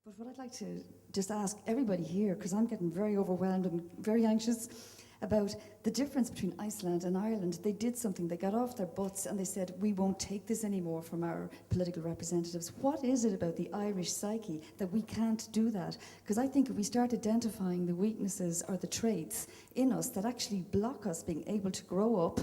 But what I'd like to just ask everybody here, because I'm getting very overwhelmed and very anxious about the difference between Iceland and Ireland. They did something, they got off their butts and they said, we won't take this anymore from our political representatives. What is it about the Irish psyche that we can't do that? Because I think if we start identifying the weaknesses or the traits in us that actually block us being able to grow up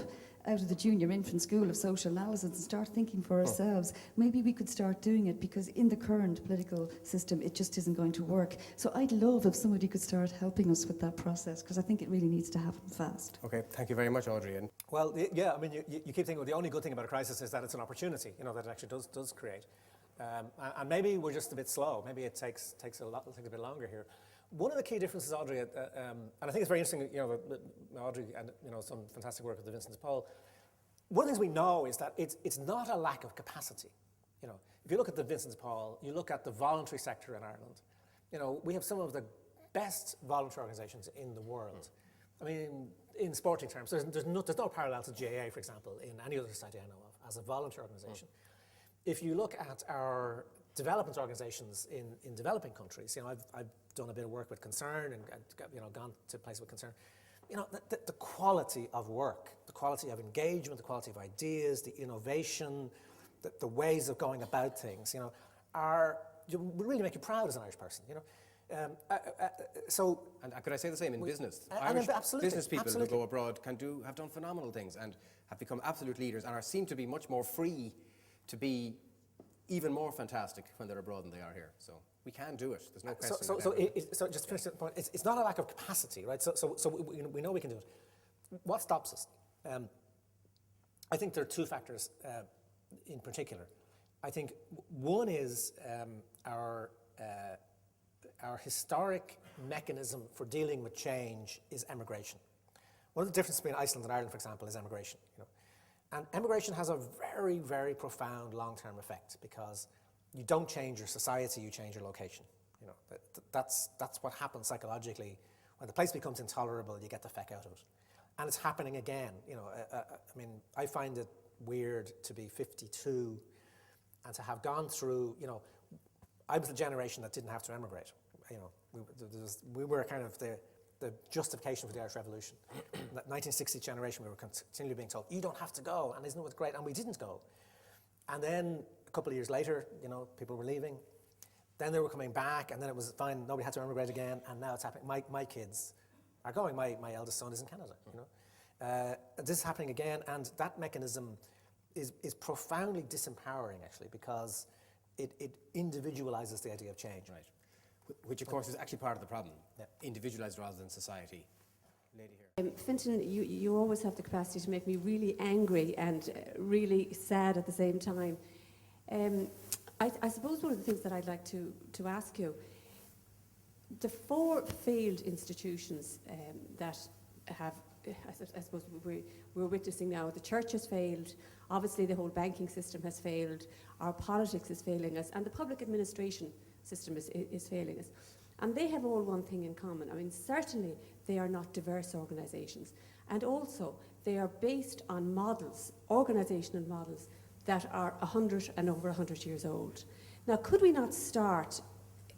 out of the junior infant school of social analysis and start thinking for ourselves, maybe we could start doing it, because in the current political system it just isn't going to work. So I'd love if somebody could start helping us with that process, because I think it really needs to happen fast. Okay, thank you very much, Audrey. And well, yeah, I mean, you keep thinking, well, the only good thing about a crisis is that it's an opportunity, you know, that it actually does create. And maybe we're just a bit slow. Maybe it takes a bit longer here. One of the key differences, Audrey, and I think it's very interesting, you know, Audrey and, you know, some fantastic work with the Vincent Poll. One of the things we know is that it's not a lack of capacity. You know, if you look at the Vincent Poll, you look at the voluntary sector in Ireland, you know, we have some of the best voluntary organisations in the world. I mean, in sporting terms, there's no parallel to GAA, for example, in any other society I know of, as a voluntary organisation. If you look at our development organisations in developing countries, you know, I've done a bit of work with Concern and you know, gone to places with Concern. You know, the quality of work, the quality of engagement, the quality of ideas, the innovation, the ways of going about things, you know, will really make you proud as an Irish person, you know. And could I say the same in business? Irish business people absolutely. who go abroad have done phenomenal things and have become absolute leaders and seem to be much more free to be even more fantastic when they're abroad than they are here. So we can do it. There's no question. So just to finish the point, it's not a lack of capacity, right? So we know we can do it. What stops us? I think there are two factors in particular. I think one is our historic mechanism for dealing with change is emigration. One of the differences between Iceland and Ireland, for example, is emigration. You know? And emigration has a very, very profound long-term effect, because you don't change your society, you change your location. You know, that's what happens psychologically. When the place becomes intolerable, you get the feck out of it. And it's happening again. You know, I mean, I find it weird to be 52 and to have gone through, you know, I was the generation that didn't have to emigrate. You know, we were kind of the justification for the Irish Revolution. That 1960 generation, we were continually being told, you don't have to go, and isn't it great? And we didn't go. And then a couple of years later, you know, people were leaving. Then they were coming back, and then it was fine. Nobody had to emigrate again, and now it's happening. My kids are going. My eldest son is in Canada, you know. This is happening again, and that mechanism is profoundly disempowering, actually, because it individualizes the idea of change. Right. Which, of course, is actually part of the problem. Yeah. Individualized rather than society. Lady here. Fintan, you always have the capacity to make me really angry and really sad at the same time. I suppose one of the things that I'd like to ask you, the four failed institutions that have, I suppose we're witnessing now, the church has failed, obviously the whole banking system has failed, our politics is failing us, and the public administration system is failing us. And they have all one thing in common. I mean, certainly they are not diverse organisations. And also, they are based on models, organisational models, that are 100 and over 100 years old. Now, could we not start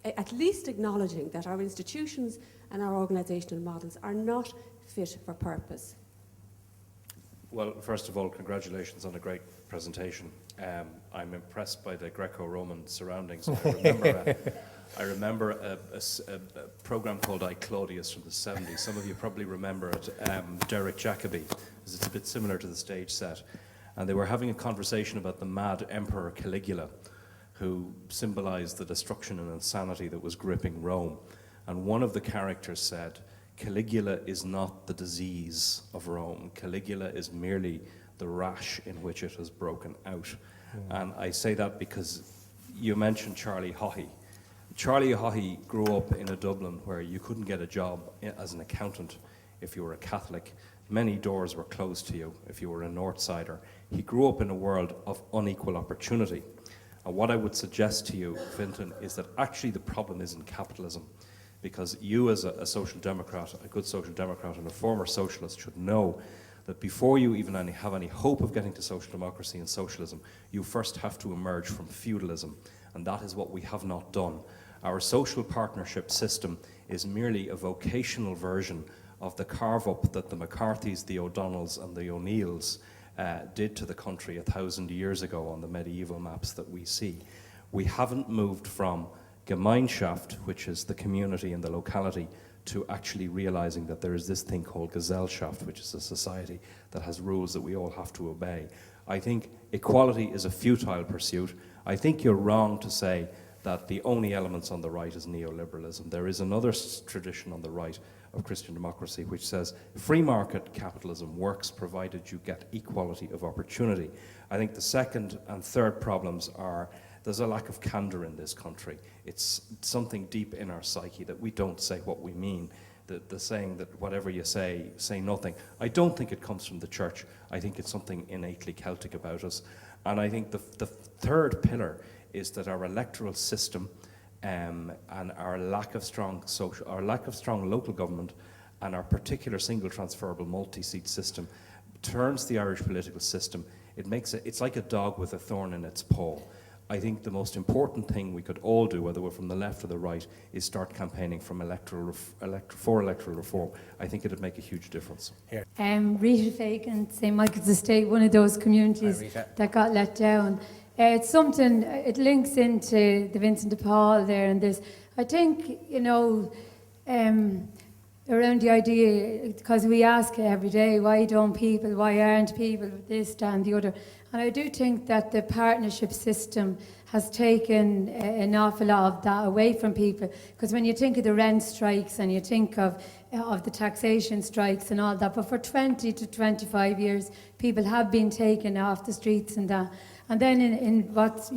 at least acknowledging that our institutions and our organisational models are not fit for purpose? Well, first of all, congratulations on a great presentation. I'm impressed by the Greco-Roman surroundings. I remember a program called I, Claudius from the 70s. Some of you probably remember it, Derek Jacobi, because it's a bit similar to the stage set. And they were having a conversation about the mad Emperor Caligula, who symbolized the destruction and insanity that was gripping Rome. And one of the characters said, Caligula is not the disease of Rome. Caligula is merely the rash in which it has broken out. And I say that because you mentioned Charlie Haughey. Charlie Haughey grew up in a Dublin where you couldn't get a job as an accountant if you were a Catholic. Many doors were closed to you if you were a Northsider. He grew up in a world of unequal opportunity. And what I would suggest to you, Fintan, is that actually the problem isn't capitalism. Because you as a social democrat, a good social democrat and a former socialist should know that before you even have any hope of getting to social democracy and socialism, you first have to emerge from feudalism. And that is what we have not done. Our social partnership system is merely a vocational version of the carve-up that the McCarthys, the O'Donnells and the O'Neills did to the country 1,000 years ago on the medieval maps that we see. We haven't moved from Gemeinschaft, which is the community and the locality, to actually realizing that there is this thing called Gesellschaft, which is a society that has rules that we all have to obey. I think equality is a futile pursuit. I think you're wrong to say that the only elements on the right is neoliberalism. There is another tradition on the right of Christian democracy which says free market capitalism works provided you get equality of opportunity. I think the second and third problems are there's a lack of candor in this country. It's something deep in our psyche that we don't say what we mean. The saying that whatever you say nothing. I don't think it comes from the church. I think it's something innately Celtic about us. And I think the third pillar is that our electoral system and our lack of strong local government and our particular single transferable multi-seat system turns the Irish political system. It's like a dog with a thorn in its paw. I think the most important thing we could all do, whether we're from the left or the right, is start campaigning for electoral reform. I think it would make a huge difference. Here. Rita Fagan, St. Michael's Estate, one of those communities that got let down. It's something, it links into the Vincent de Paul there, and there's, I think, around the idea, because we ask every day, why aren't people this, that and the other? And I do think that the partnership system has taken an awful lot of that away from people. Because when you think of the rent strikes and you think of the taxation strikes and all that, but for 20 to 25 years, people have been taken off the streets and that. And then in what's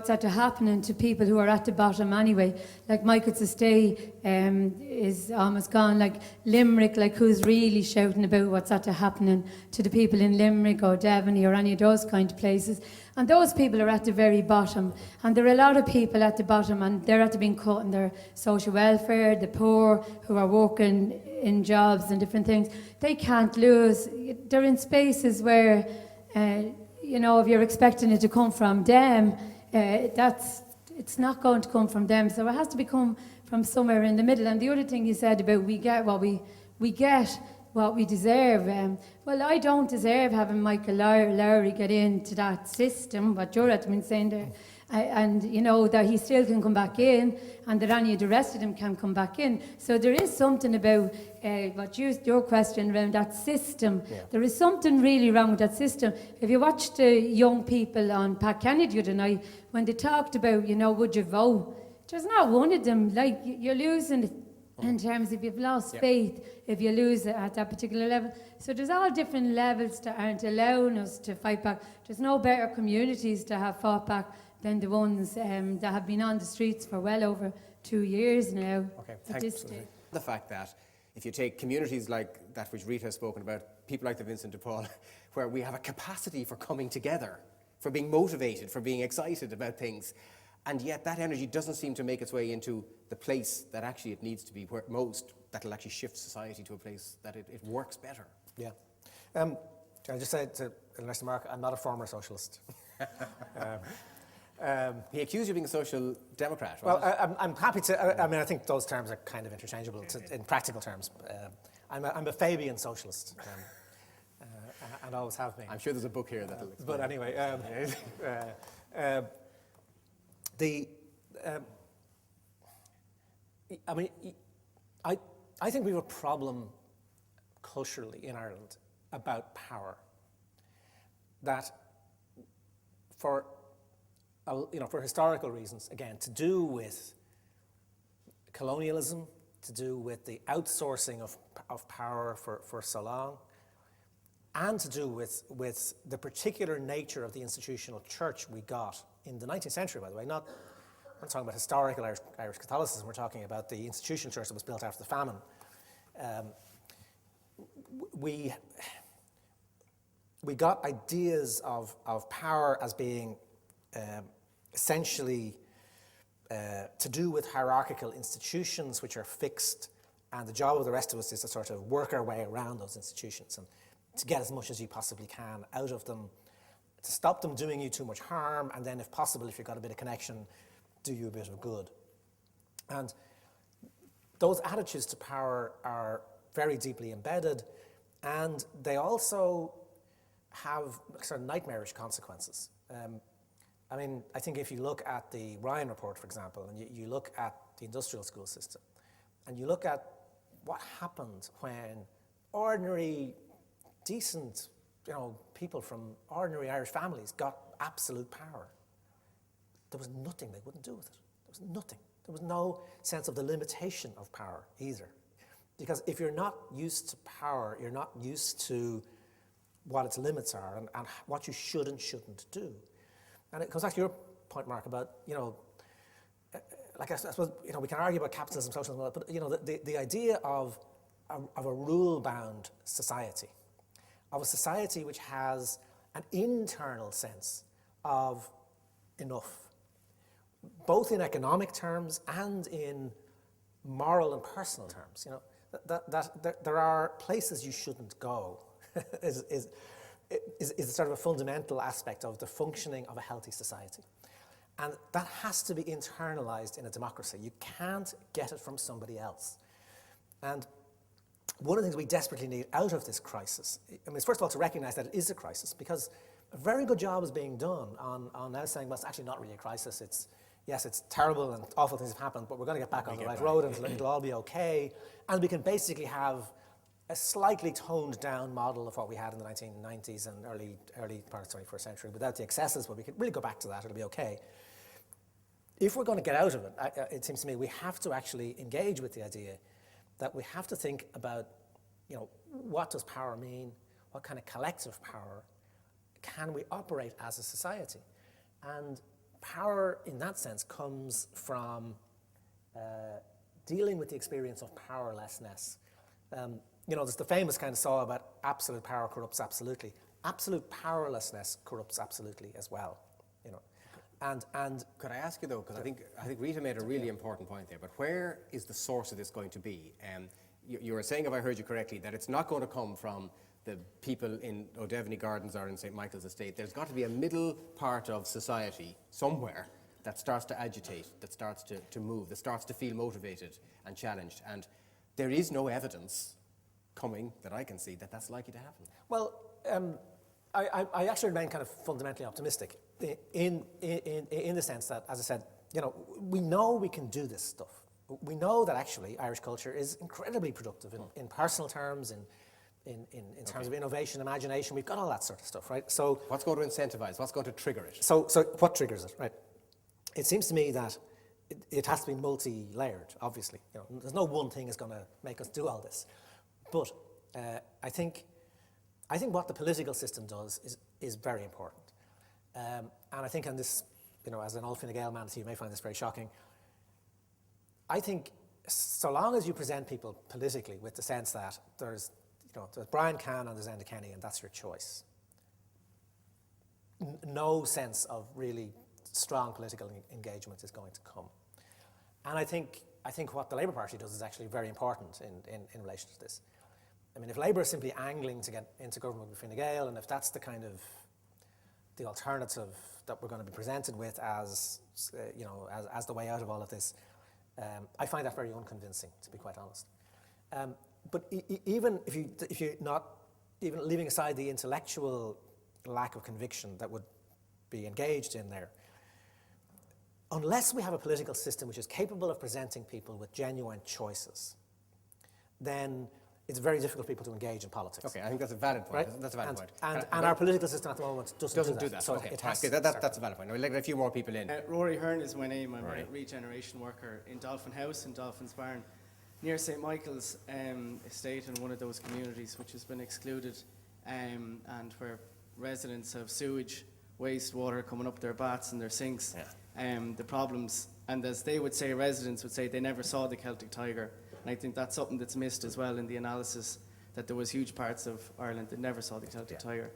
after happening to people who are at the bottom anyway, like Michael's Estate is almost gone, like Limerick, like who's really shouting about what's after happening to the people in Limerick or Devon or any of those kind of places. And those people are at the very bottom. And there are a lot of people at the bottom and they're at being caught in their social welfare, the poor who are working in jobs and different things. They can't lose. They're in spaces where if you're expecting it to come from them, it's not going to come from them. So it has to come from somewhere in the middle. And the other thing you said about we get what we deserve. Well, I don't deserve having Michael Lowry get into that system, what you're at saying there. And that he still can come back in, and that any of the rest of them can come back in. So there is something about your question around that system. Yeah. There is something really wrong with that system. If you watched the young people on Pat Kennedy the other night, when they talked about, would you vote? There's not one of them, like, you're losing it in terms of you've lost faith if you lose it at that particular level. So there's all different levels that aren't allowing us to fight back. There's no better communities to have fought back than the ones that have been on the streets for well over 2 years now. Okay, thanks. The fact that if you take communities like that which Rita has spoken about, people like the Vincent de Paul, where we have a capacity for coming together, for being motivated, for being excited about things, and yet that energy doesn't seem to make its way into the place that actually it needs to be, where most, that'll actually shift society to a place that it works better. Yeah. Can I just say to Mr. Mark, I'm not a former socialist. He accused you of being a social democrat, right? Well, I'm happy to. I think those terms are kind of interchangeable in practical terms. I'm a Fabian socialist, and always have been. I'm sure there's a book here that'll explain. But anyway, I think we have a problem culturally in Ireland about power. That for historical reasons, again, to do with colonialism, to do with the outsourcing of power for so long, and to do with the particular nature of the institutional church we got in the 19th century, by the way. We're not talking about historical Irish Catholicism, we're talking about the institutional church that was built after the famine. We got ideas of power as being essentially to do with hierarchical institutions which are fixed, and the job of the rest of us is to sort of work our way around those institutions and to get as much as you possibly can out of them, to stop them doing you too much harm, and then if possible, if you've got a bit of connection, do you a bit of good. And those attitudes to power are very deeply embedded, and they also have sort of nightmarish consequences. I mean, I think if you look at the Ryan report, for example, and you look at the industrial school system, and you look at what happened when ordinary, decent, people from ordinary Irish families got absolute power, there was nothing they wouldn't do with it. There was nothing. There was no sense of the limitation of power either. Because if you're not used to power, you're not used to what its limits are and what you should and shouldn't do. And it comes back to your point, Mark, about, like I suppose, we can argue about capitalism, socialism, but, the idea of a rule-bound society, of a society which has an internal sense of enough, both in economic terms and in moral and personal terms, that there are places you shouldn't go is sort of a fundamental aspect of the functioning of a healthy society. And that has to be internalized in a democracy. You can't get it from somebody else. And one of the things we desperately need out of this crisis, is first of all to recognize that it is a crisis, because a very good job is being done on now saying, well, it's actually not really a crisis. Yes, it's terrible and awful things have happened, but we're going to get back on the right road and it'll all be okay. And we can basically have a slightly toned down model of what we had in the 1990s and early part of the 21st century without the excesses, but we can really go back to that, it'll be okay. If we're going to get out of it, it seems to me we have to actually engage with the idea that we have to think about, what does power mean? What kind of collective power can we operate as a society? And power, in that sense, comes from dealing with the experience of powerlessness. There's the famous kind of saw about absolute power corrupts absolutely. Absolute powerlessness corrupts absolutely as well. And could I ask you though, because I think Rita made a really important point there, but where is the source of this going to be? You were saying, if I heard you correctly, that it's not going to come from the people in O'Devany Gardens or in St. Michael's Estate. There's got to be a middle part of society somewhere that starts to agitate, that starts to move, that starts to feel motivated and challenged. And there is no evidence coming that I can see that that's likely to happen. Well, I actually remain kind of fundamentally optimistic in the sense that, as I said, we know we can do this stuff. We know that actually Irish culture is incredibly productive in personal terms, in terms of innovation, imagination. We've got all that sort of stuff, right? So what's going to incentivize? What's going to trigger it? So what triggers it, right? It seems to me that it has to be multi-layered, obviously. There's no one thing is going to make us do all this. But I think what the political system does is very important. And I think on this, as an old Fine Gael man, you may find this very shocking. I think so long as you present people politically with the sense that there's Brian Can and there's Enda Kenny and that's your choice, no sense of really strong political engagement is going to come. And I think what the Labour Party does is actually very important in relation to this. I mean, if Labour is simply angling to get into government with Fine Gael, and if that's the kind of the alternative that we're going to be presented with as the way out of all of this, I find that very unconvincing, to be quite honest. But even if you're not even leaving aside the intellectual lack of conviction that would be engaged in there, unless we have a political system which is capable of presenting people with genuine choices, then it's very difficult for people to engage in politics. Okay, I think that's a valid point. Right? That's a valid point. And our political system at the moment doesn't do that. So okay, that's a valid point. Now, we'll let a few more people in. Rory Hearn is my name. I'm Rory. a regeneration worker in Dolphin House in Dolphin's Barn, near St. Michael's estate, in one of those communities which has been excluded, and where residents have sewage, wastewater coming up their baths and their sinks. Yeah. The problems, and as they would say, residents would say, they never saw the Celtic tiger. And I think that's something that's missed as well in the analysis, that there was huge parts of Ireland that never saw the Celtic tiger.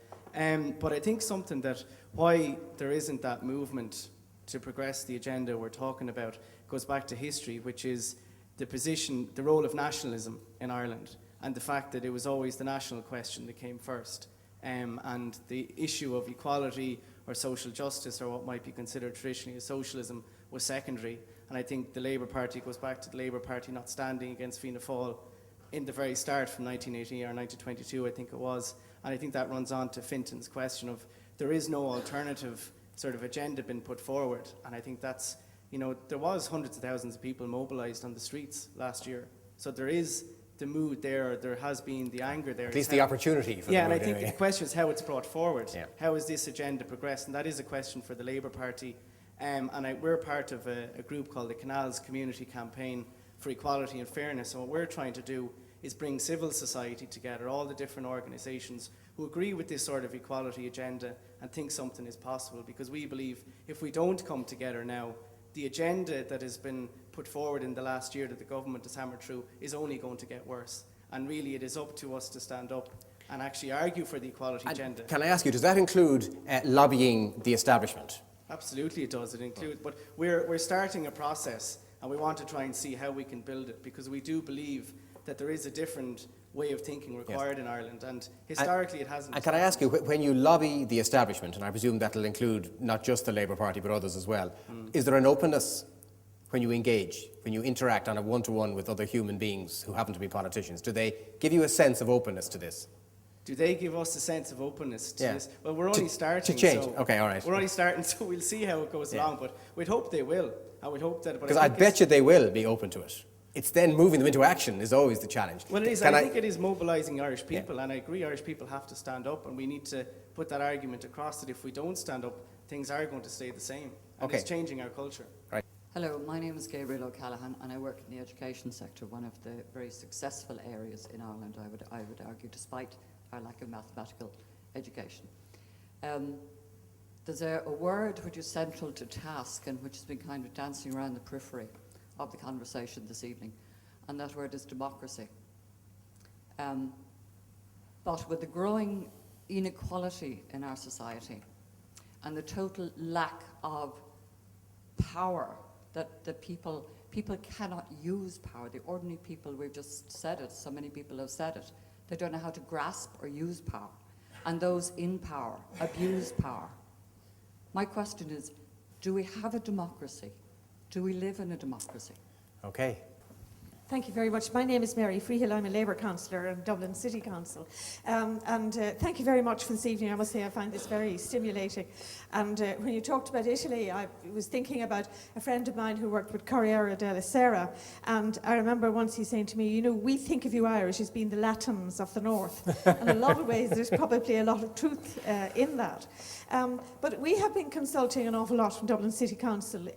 But I think something that why there isn't that movement to progress the agenda we're talking about goes back to history, which is the role of nationalism in Ireland, and the fact that it was always the national question that came first. And the issue of equality, or social justice, or what might be considered traditionally as socialism, was secondary. And I think the Labour Party goes back to the Labour Party not standing against Fianna Fáil in the very start from 1980 or 1922, I think it was. And I think that runs on to Fintan's question of there is no alternative sort of agenda been put forward. And I think that's, you know, there was hundreds of thousands of people mobilised on the streets last year. So there is the mood there, there has been the anger there. At least the opportunity for yeah, the and I mood think anyway. the question is how it's brought forward. Yeah. How has this agenda progressed? And that is a question for the Labour Party. We're part of a group called the Canals Community Campaign for Equality and Fairness. And what we're trying to do is bring civil society together, all the different organisations who agree with this sort of equality agenda and think something is possible. Because we believe if we don't come together now, the agenda that has been put forward in the last year that the government has hammered through is only going to get worse. And really it is up to us to stand up and actually argue for the equality agenda. Can I ask you, does that include lobbying the establishment? Absolutely it does. It includes, but we're starting a process and we want to try and see how we can build it, because we do believe that there is a different way of thinking required in Ireland, and historically it hasn't. And can I ask you, when you lobby the establishment, and I presume that will include not just the Labour Party but others as well, is there an openness when you engage, when you interact on a one-to-one with other human beings who happen to be politicians? Do they give you a sense of openness to this? Do they give us a sense of openness to Yeah. this? Well, we're only starting. To change. So Okay, all right. We're only starting, so we'll see how it goes along. But we'd hope they will. I would hope that. Because I bet you they will be open to it. It's then moving them into action is always the challenge. Well, it is. I think it is mobilising Irish people, and I agree Irish people have to stand up, and we need to put that argument across that if we don't stand up, things are going to stay the same. And it's changing our culture. Right. Hello, my name is Gabriel O'Callaghan and I work in the education sector, one of the very successful areas in Ireland, I would argue, despite our lack of mathematical education. There's a word which is central to TASC and which has been kind of dancing around the periphery of the conversation this evening, and that word is democracy. But with the growing inequality in our society and the total lack of power that the people cannot use power. The ordinary people, we've just said it, so many people have said it. They don't know how to grasp or use power. And those in power abuse power. My question is, do we have a democracy? Do we live in a democracy? Okay. Thank you very much. My name is Mary Freehill. I'm a Labour councillor in Dublin City Council. Thank you very much for this evening. I must say I find this very stimulating. And when you talked about Italy, I was thinking about a friend of mine who worked with Corriere della Sera. And I remember once he saying to me, you know, we think of you Irish as being the Latins of the North. And in a lot of ways, there's probably a lot of truth in that. But we have been consulting an awful lot from Dublin City Council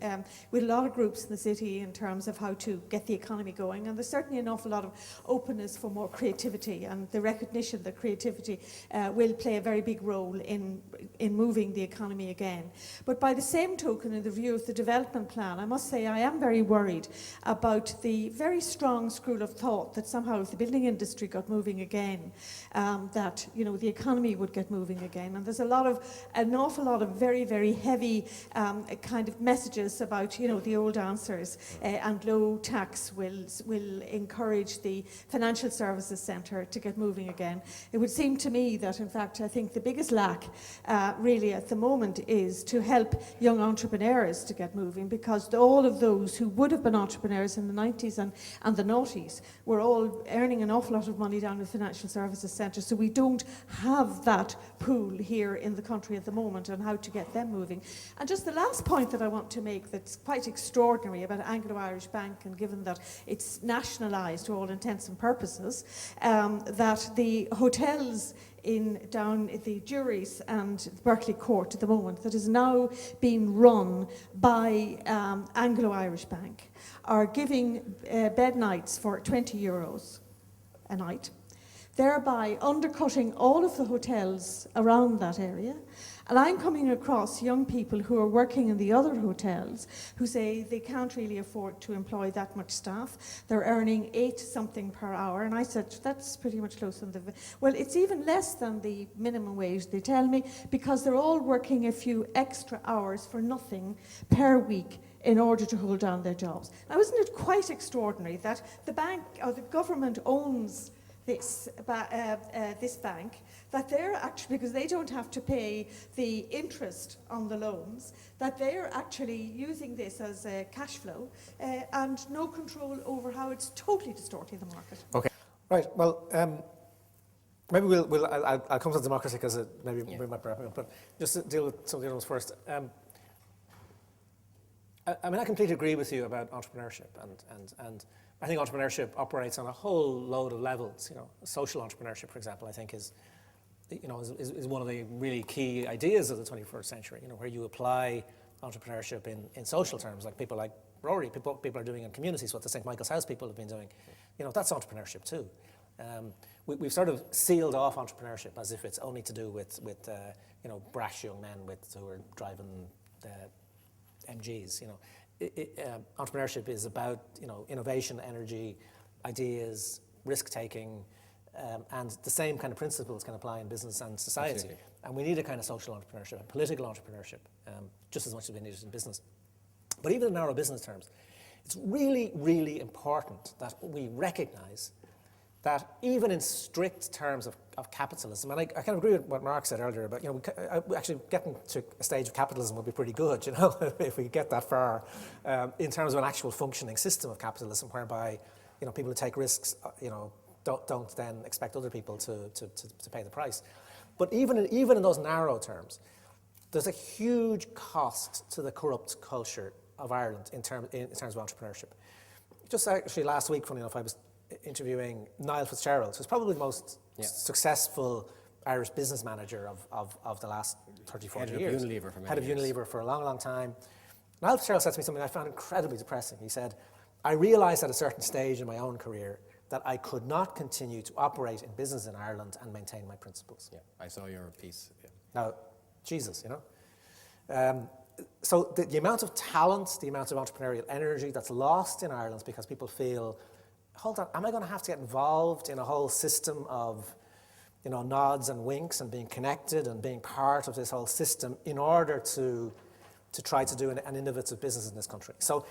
with a lot of groups in the city in terms of how to get the economy going. And there's certainly an awful lot of openness for more creativity and the recognition that creativity will play a very big role in moving the economy again. But by the same token, in the view of the development plan, I must say I am very worried about the very strong school of thought that somehow if the building industry got moving again, that, you know, the economy would get moving again. And there's an awful lot of very, very heavy kind of messages about, you know, the old answers and low tax will encourage the financial services centre to get moving again. It would seem to me that, in fact, I think the biggest lack really at the moment is to help young entrepreneurs to get moving, because all of those who would have been entrepreneurs in the 90s and the noughties were all earning an awful lot of money down in the financial services centre. So we don't have that pool here in the country at the moment on how to get them moving. And just the last point that I want to make that's quite extraordinary about Anglo-Irish Bank, and given that it's nationalised to all intents and purposes, that the hotels down at the Juries and Berkeley Court at the moment that is now being run by Anglo-Irish Bank are giving bed nights for €20 a night, thereby undercutting all of the hotels around that area. And I'm coming across young people who are working in the other hotels who say they can't really afford to employ that much staff. They're earning 8 something per hour. And I said, that's pretty much close on the... Well, it's even less than the minimum wage, they tell me, because they're all working a few extra hours for nothing per week in order to hold down their jobs. Now, isn't it quite extraordinary that the bank or the government owns this, this bank, that they're actually, because they don't have to pay the interest on the loans, that they're actually using this as a cash flow and no control over how it's totally distorting the market. Okay. Right, well, maybe I'll come to democracy because maybe we might wrap it up, but just to deal with some of the other ones first. I mean, I completely agree with you about entrepreneurship, and I think entrepreneurship operates on a whole load of levels. You know, social entrepreneurship, for example, I think is one of the really key ideas of the 21st century. You know, where you apply entrepreneurship in social terms, like people like Rory, people are doing in communities, what the St. Michael's House people have been doing. You know, that's entrepreneurship too. We've sort of sealed off entrepreneurship as if it's only to do with you know, brash young men who are driving MGs. You know, entrepreneurship is about, you know, innovation, energy, ideas, risk taking, and the same kind of principles can apply in business and society. Absolutely. And we need a kind of social entrepreneurship, a political entrepreneurship, just as much as we need it in business. But even in narrow business terms, it's really, really important that we recognize that even in strict terms of capitalism, and I kind of agree with what Mark said earlier about, you know, actually getting to a stage of capitalism would be pretty good, you know, if we get that far, in terms of an actual functioning system of capitalism, whereby, you know, people who take risks, you know, don't then expect other people to pay the price. But even in those narrow terms, there's a huge cost to the corrupt culture of Ireland in terms of entrepreneurship. Just actually last week, funny enough, I was interviewing Niall Fitzgerald, who's probably the most successful Irish business manager of the last 30, 40 years. Head of Unilever for a long, long time. Niall Fitzgerald said to me something I found incredibly depressing. He said, I realised at a certain stage in my own career that I could not continue to operate in business in Ireland and maintain my principles. Yeah, I saw your piece. Yeah. Now, Jesus, you know. So the amount of talent, the amount of entrepreneurial energy that's lost in Ireland because people feel, hold on, am I going to have to get involved in a whole system of, you know, nods and winks and being connected and being part of this whole system in order to try to do an innovative business in this country? So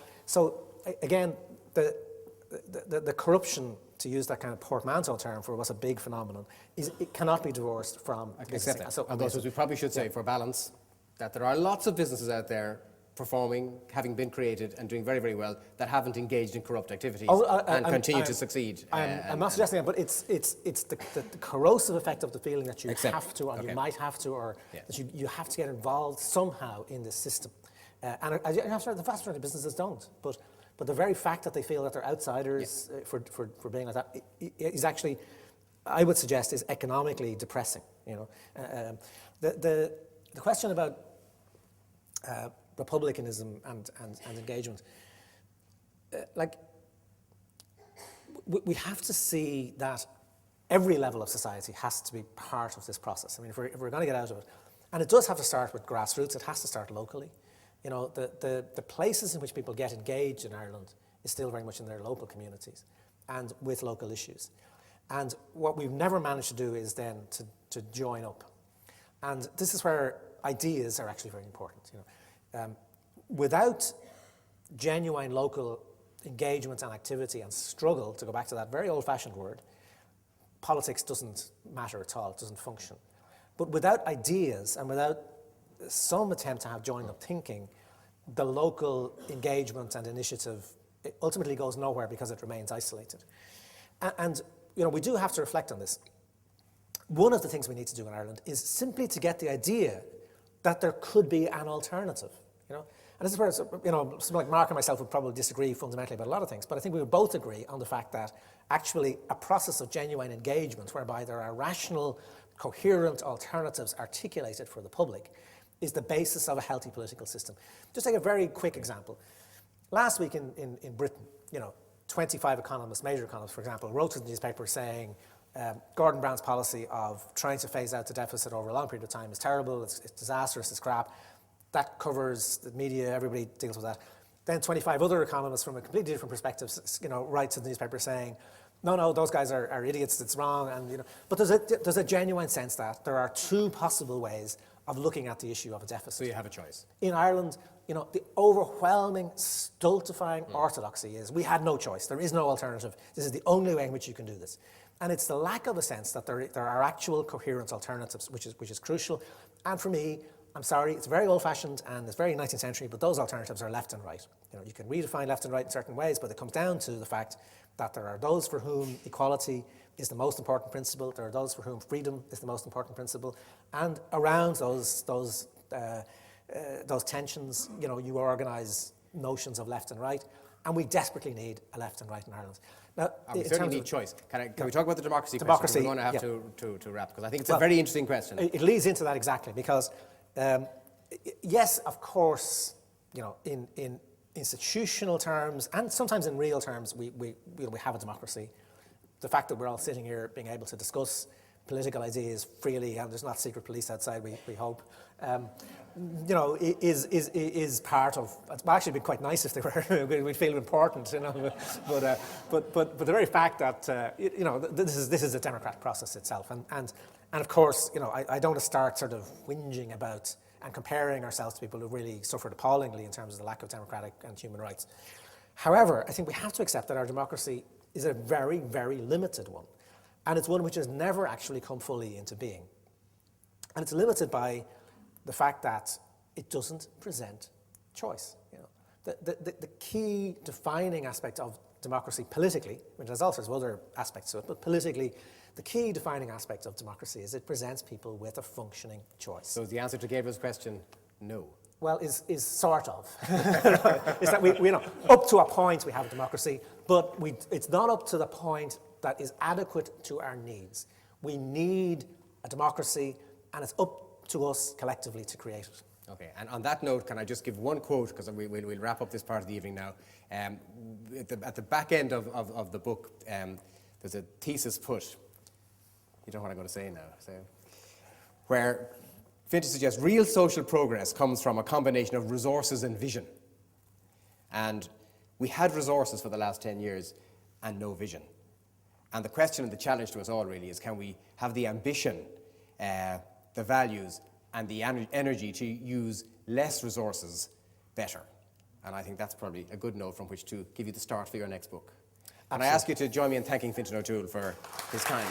again, the corruption, to use that kind of portmanteau term for what's a big phenomenon, it cannot be divorced from Except that. So, although, as we probably should say, for balance, that there are lots of businesses out there performing, having been created and doing very, very well, that haven't engaged in corrupt activities and continue to succeed. I'm not suggesting that, but it's the corrosive effect of the feeling that you have to, or you might have to, or that you have to get involved somehow in this system. And the vast majority of businesses don't. But the very fact that they feel that they're outsiders for being like that is actually, I would suggest, is economically depressing. You know, the question about republicanism and engagement, like we have to see that every level of society has to be part of this process. I mean, if we're going to get out of it, and it does have to start with grassroots, it has to start locally. You know, the places in which people get engaged in Ireland is still very much in their local communities and with local issues. And what we've never managed to do is then to join up. And this is where ideas are actually very important. You know, without genuine local engagement and activity and struggle, to go back to that very old-fashioned word, politics doesn't matter at all, it doesn't function. But without ideas and without some attempt to have joined-up thinking, the local engagement and initiative, it ultimately goes nowhere because it remains isolated. And you know, we do have to reflect on this. One of the things we need to do in Ireland is simply to get the idea that there could be an alternative. You know, and this is where, you know, someone like Mark and myself would probably disagree fundamentally about a lot of things, but I think we would both agree on the fact that actually a process of genuine engagement, whereby there are rational, coherent alternatives articulated for the public, is the basis of a healthy political system. Just take a very quick example. Last week in Britain, you know, 25 economists, major economists, for example, wrote to the newspaper saying Gordon Brown's policy of trying to phase out the deficit over a long period of time is terrible, it's disastrous, it's crap. That covers the media, everybody deals with that. Then 25 other economists from a completely different perspective, you know, write to the newspaper saying, no, those guys are idiots, it's wrong, and you know. But there's a genuine sense that there are two possible ways of looking at the issue of a deficit. So you have a choice. In Ireland, you know, the overwhelming, stultifying orthodoxy is we had no choice. There is no alternative. This is the only way in which you can do this. And it's the lack of a sense that there are actual coherent alternatives, which is crucial. And for me, I'm sorry, it's very old-fashioned and it's very 19th century, but those alternatives are left and right. You can redefine left and right in certain ways, but it comes down to the fact that there are those for whom equality is the most important principle, there are those for whom freedom is the most important principle, and around those tensions, you organise notions of left and right, and we desperately need a left and right in Ireland. Now, we certainly need choice. Can we talk about the democracy question? We're going to have to wrap, because I think it's a very interesting question. It leads into that exactly, because yes, of course, in institutional terms and sometimes in real terms, we have a democracy. The fact that we're all sitting here being able to discuss political ideas freely, and there's not secret police outside, we hope, is part of. It's actually been quite nice if they were. We'd feel important, But the very fact that this is a democratic process itself, and of course, I don't want to start sort of whinging about and comparing ourselves to people who really suffered appallingly in terms of the lack of democratic and human rights. However, I think we have to accept that our democracy is a very, very limited one. And it's one which has never actually come fully into being. And it's limited by the fact that it doesn't present choice. The key defining aspect of democracy politically, which there's also other aspects to it, but politically, the key defining aspect of democracy is it presents people with a functioning choice. So is the answer to Gabriel's question no? Well, is sort of. Is that we up to a point we have a democracy, but it's not up to the point that is adequate to our needs. We need a democracy, and it's up to us collectively to create it. Okay, and on that note, can I just give one quote, because we'll wrap up this part of the evening now. At the back end of the book, there's a thesis put. You know what I'm going to say now. Where Fintan suggests real social progress comes from a combination of resources and vision. And we had resources for the last 10 years and no vision. And the question and the challenge to us all really is, can we have the ambition, the values, and the energy to use less resources better? And I think that's probably a good note from which to give you the start for your next book. And I ask you to join me in thanking Fintan O'Toole for his time.